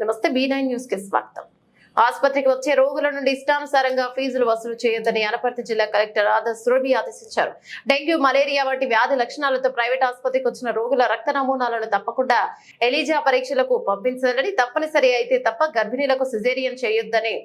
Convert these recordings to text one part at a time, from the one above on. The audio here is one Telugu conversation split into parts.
నమస్తే B9 న్యూస్ కి స్వాగతం. ఆసుపత్రికి వచ్చే రోగుల నుండి ఇష్టానుసారంగా ఫీజులు వసూలు చేయొద్దని అనపర్తి జిల్లా కలెక్టర్ సురభి ఆదేశించారు. డెంగ్యూ, మలేరియా వంటి వ్యాధి లక్షణాలతో ప్రైవేట్ ఆసుపత్రికి వచ్చిన రోగుల రక్త నమూనాలను తప్పకుండా ఎలిజా పరీక్షలకు పంపించాలని, తప్పనిసరి అయితే తప్ప గర్భిణీలకు సిజేరియన్ చేయొద్దని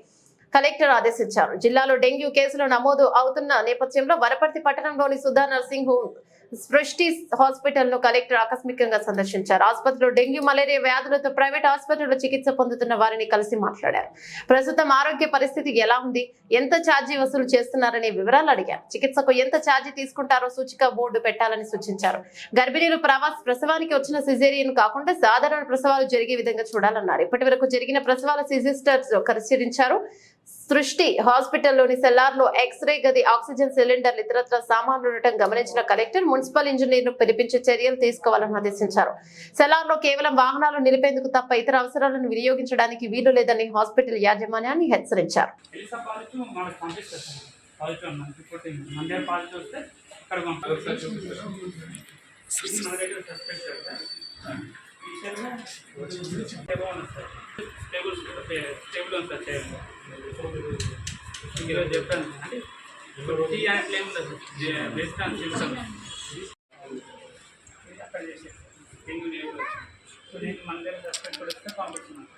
కలెక్టర్ ఆదేశించారు. జిల్లాలో డెంగ్యూ కేసులు నమోదు అవుతున్న నేపథ్యంలో వనపర్తి పట్టణంలోని సుధా నర్సింగ్ హోమ్ సృష్టి హాస్పిటల్ ను కలెక్టర్ ఆకస్మికంగా సందర్శించారు. ఆసుపత్రిలో డెంగ్యూ, మలేరియా వ్యాధులతో ప్రైవేట్ ఆసుపత్రిలో చికిత్స పొందుతున్న వారిని కలిసి మాట్లాడారు. ప్రస్తుతం ఆరోగ్య పరిస్థితి ఎలా ఉంది, ఎంత ఛార్జీ వసూలు చేస్తున్నారనే వివరాలు అడిగారు. చికిత్సకు ఎంత ఛార్జీ తీసుకుంటారో సూచిక బోర్డు పెట్టాలని సూచించారు. గర్భిణీలు ప్రసవానికి వచ్చిన సిజేరియన్ కాకుండా సాధారణ ప్రసవాలు జరిగే విధంగా చూడాలన్నారు. ఇప్పటి వరకు జరిగిన ప్రసవాల సిజిస్టర్స్ పరిశీలించారు. సృష్టి హాస్పిటల్లోని సెల్లార్ లో ఎక్స్రే గది, ఆక్సిజన్ సిలిండర్లు, ఇతరత్ర సామాన్లు ఉండటం గమనించిన కలెక్టర్ మున్సిపల్ ఇంజనీర్ ను పిలిపించి చర్యలు తీసుకోవాలని ఆదేశించారు. సెల్లార్ లో కేవలం వాహనాలు నిలిపేందుకు తప్ప ఇతర అవసరాలను వినియోగించడానికి వీలు లేదని హాస్పిటల్ యాజమాన్యాన్ని హెచ్చరించారు. చెప్పాను అంటే అక్కడ చేసే మన దగ్గర సస్పెక్ట్ కూడా వస్తే పంపిస్తున్నాను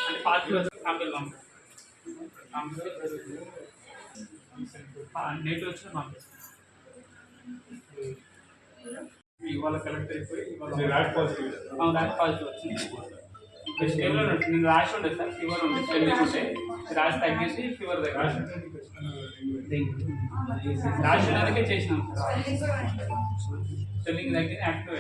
అంటే పార్టీ కంపెనీ నేటి వచ్చిన పంపిస్తాను. ఇవాళ కలెక్ట్ అయిపోయి పాజిటివ్ వచ్చింది. నేను రాసి ఉండే సార్, ఫీవర్ ఉండే, స్పెల్లింగ్ ఉంటే రాసి తగ్గేసి ఫీవర్ దగ్గర రాసి ఉండేందుకే చేసినాం సార్. స్పెల్లింగ్ దగ్గర active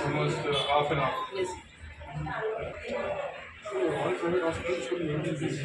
almost half an hour. Yes. So all private hospitals should maintain this.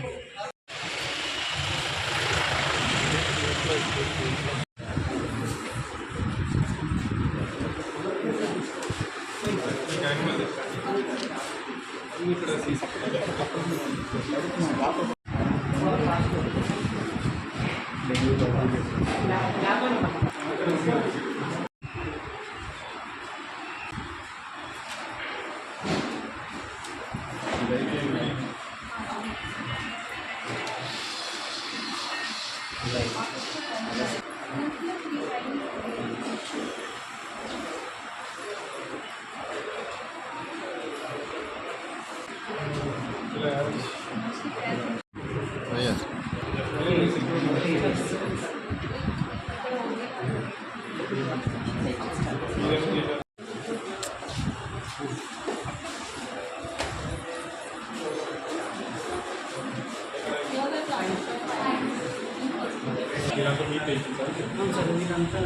మీరంతా